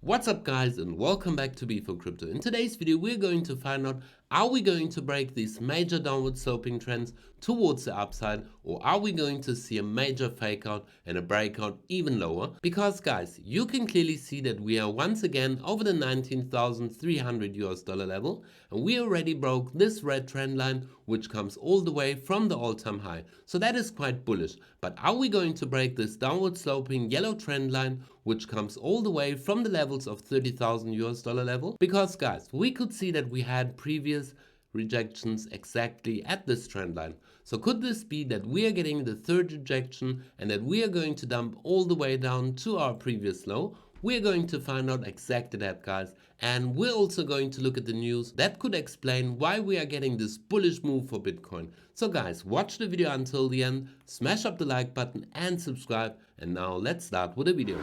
What's up guys, and welcome back to B4 Crypto. In today's video we're going to find out, are we going to break these major downward sloping trends towards the upside, or are we going to see a major fake out and a breakout even lower? Because guys, you can clearly see that we are once again over the 19,300 US dollar level, and we already broke this red trend line which comes all the way from the all-time high. So that is quite bullish. But are we going to break this downward sloping yellow trend line which comes all the way from the levels of 30,000 US dollar level? Because guys, we could see that we had previous rejections exactly at this trend line. So could this be that we are getting the third rejection and that we are going to dump all the way down to our previous low? We're going to find out exactly that, guys, and we're also going to look at the news that could explain why we are getting this bullish move for Bitcoin. So guys, watch the video until the end, smash up the like button and subscribe, and now let's start with the video.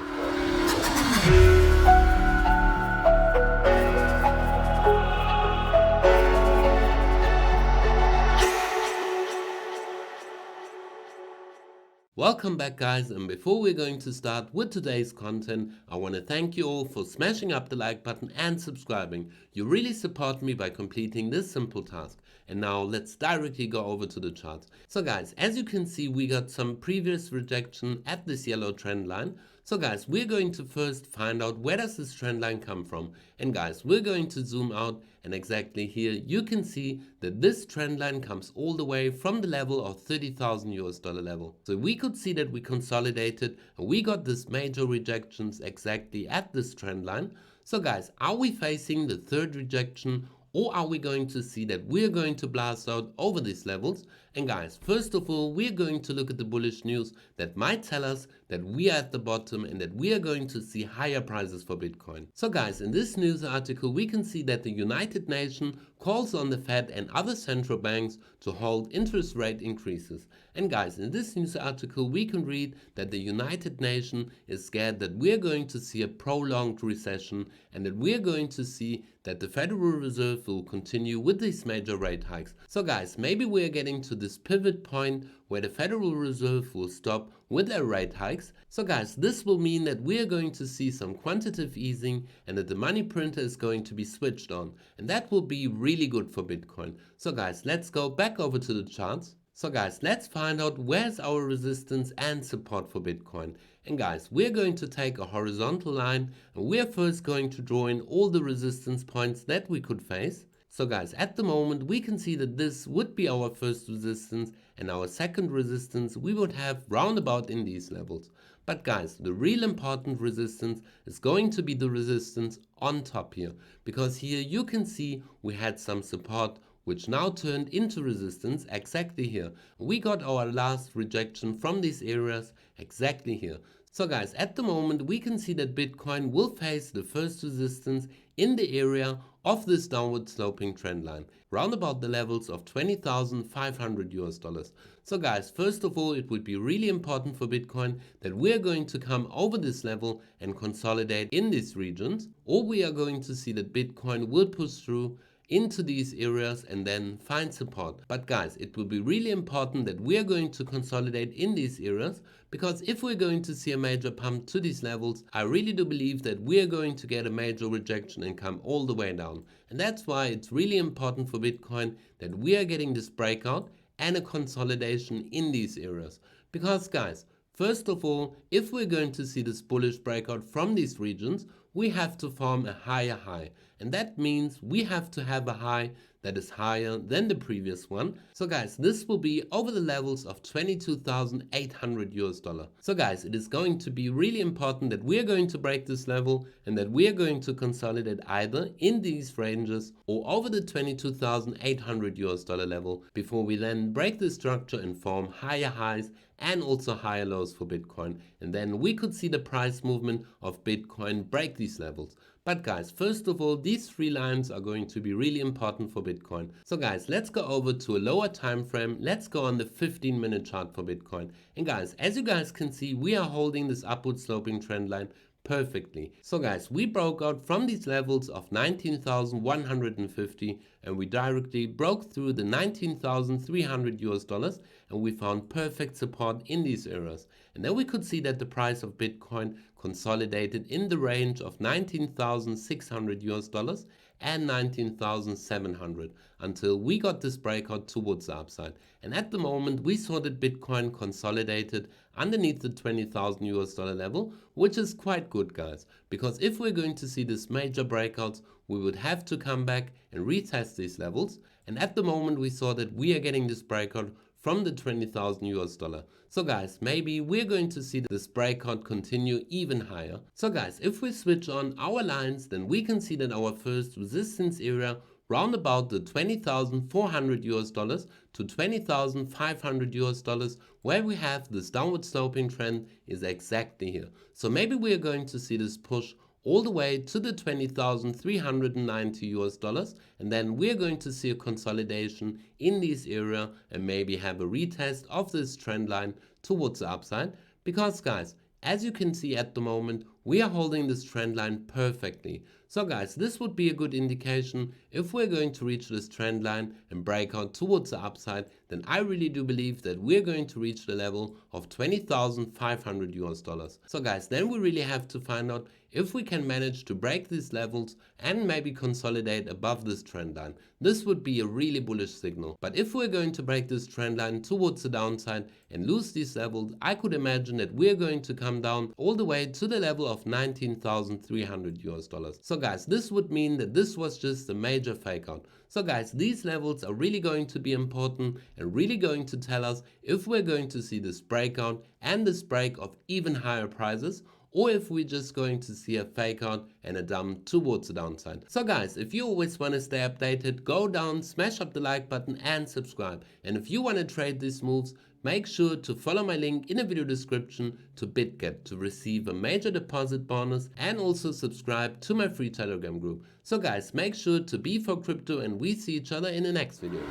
Welcome back guys, and before we're going to start with today's content, I want to thank you all for smashing up the like button and subscribing. You really support me by completing this simple task. And now let's directly go over to the charts. So guys, as you can see, we got some previous rejection at this yellow trend line. So guys, we're going to first find out where does this trend line come from. And guys, we're going to zoom out, and exactly here you can see that this trend line comes all the way from the level of 30,000 US dollar level. So we could see that we consolidated and we got this major rejections exactly at this trend line. So guys, are we facing the third rejection, or are we going to see that we're going to blast out over these levels? And guys, first of all, we're going to look at the bullish news that might tell us that we are at the bottom and that we are going to see higher prices for Bitcoin. So guys, in this news article, we can see that the United Nations calls on the Fed and other central banks to hold interest rate increases. And guys, in this news article, we can read that the United Nations is scared that we're going to see a prolonged recession and that we're going to see that the Federal Reserve will continue with these major rate hikes. So guys, maybe we're getting to this pivot point where the Federal Reserve will stop with their rate hikes. So guys, this will mean that we are going to see some quantitative easing and that the money printer is going to be switched on, and that will be really good for Bitcoin. So guys, let's go back over to the charts. So guys, let's find out where's our resistance and support for Bitcoin. And guys, we're going to take a horizontal line and we're first going to draw in all the resistance points that we could face. So guys, at the moment we can see that this would be our first resistance, and our second resistance we would have roundabout in these levels. But guys, the real important resistance is going to be the resistance on top here, because here you can see we had some support which now turned into resistance exactly here. We got our last rejection from these areas exactly here. So guys, at the moment we can see that Bitcoin will face the first resistance in the area of this downward sloping trend line, round about the levels of 20,500 US dollars. So guys, first of all, it would be really important for Bitcoin that we're going to come over this level and consolidate in these regions, or we are going to see that Bitcoin will push through into these areas and then find support. But guys, it will be really important that we are going to consolidate in these areas, because if we're going to see a major pump to these levels, I really do believe that we are going to get a major rejection and come all the way down. And that's why it's really important for Bitcoin that we are getting this breakout and a consolidation in these areas. Because guys, first of all, if we're going to see this bullish breakout from these regions, we have to form a higher high. And that means we have to have a high that is higher than the previous one. So guys, this will be over the levels of 22,800 US dollar. So guys, it is going to be really important that we are going to break this level and that we are going to consolidate either in these ranges or over the 22,800 US dollar level before we then break the structure and form higher highs and also higher lows for Bitcoin. And then we could see the price movement of Bitcoin break these levels. But guys, first of all, these three lines are going to be really important for Bitcoin. So guys, let's go over to a lower time frame. Let's go on the 15-minute chart for Bitcoin. And guys, as you guys can see, we are holding this upward sloping trend line perfectly. So guys, we broke out from these levels of 19,150 and we directly broke through the 19,300 US dollars and we found perfect support in these areas. And then we could see that the price of Bitcoin consolidated in the range of 19,600 US dollars and 19,700 until we got this breakout towards the upside. And at the moment we saw that Bitcoin consolidated underneath the 20,000 US dollar level, which is quite good, guys, because if we're going to see this major breakouts, we would have to come back and retest these levels. And at the moment we saw that we are getting this breakout from the 20,000 US dollar. So guys, maybe we're going to see this breakout continue even higher. So guys, if we switch on our lines, then we can see that our first resistance area round about the 20,400 US dollars to 20,500 US dollars, where we have this downward sloping trend, is exactly here. So maybe we are going to see this push all the way to the 20,390 US dollars, and then we're going to see a consolidation in this area and maybe have a retest of this trend line towards the upside. Because guys, as you can see at the moment, we are holding this trend line perfectly. So guys, this would be a good indication. If we're going to reach this trend line and break out towards the upside, then I really do believe that we're going to reach the level of 20,500 US dollars. So guys, then we really have to find out if we can manage to break these levels and maybe consolidate above this trend line. This would be a really bullish signal. But if we're going to break this trend line towards the downside and lose these levels, I could imagine that we're going to come down all the way to the level of 19,300 US dollars. So guys, this would mean that this was just a major fake out. So guys, these levels are really going to be important and really going to tell us if we're going to see this breakout and this break of even higher prices, or if we're just going to see a fake out and a dump towards the downside. So guys, if you always want to stay updated, go down, smash up the like button and subscribe. And if you want to trade these moves, make sure to follow my link in the video description to BitGet to receive a major deposit bonus, and also subscribe to my free Telegram group. So guys, make sure to be for crypto and we see each other in the next video.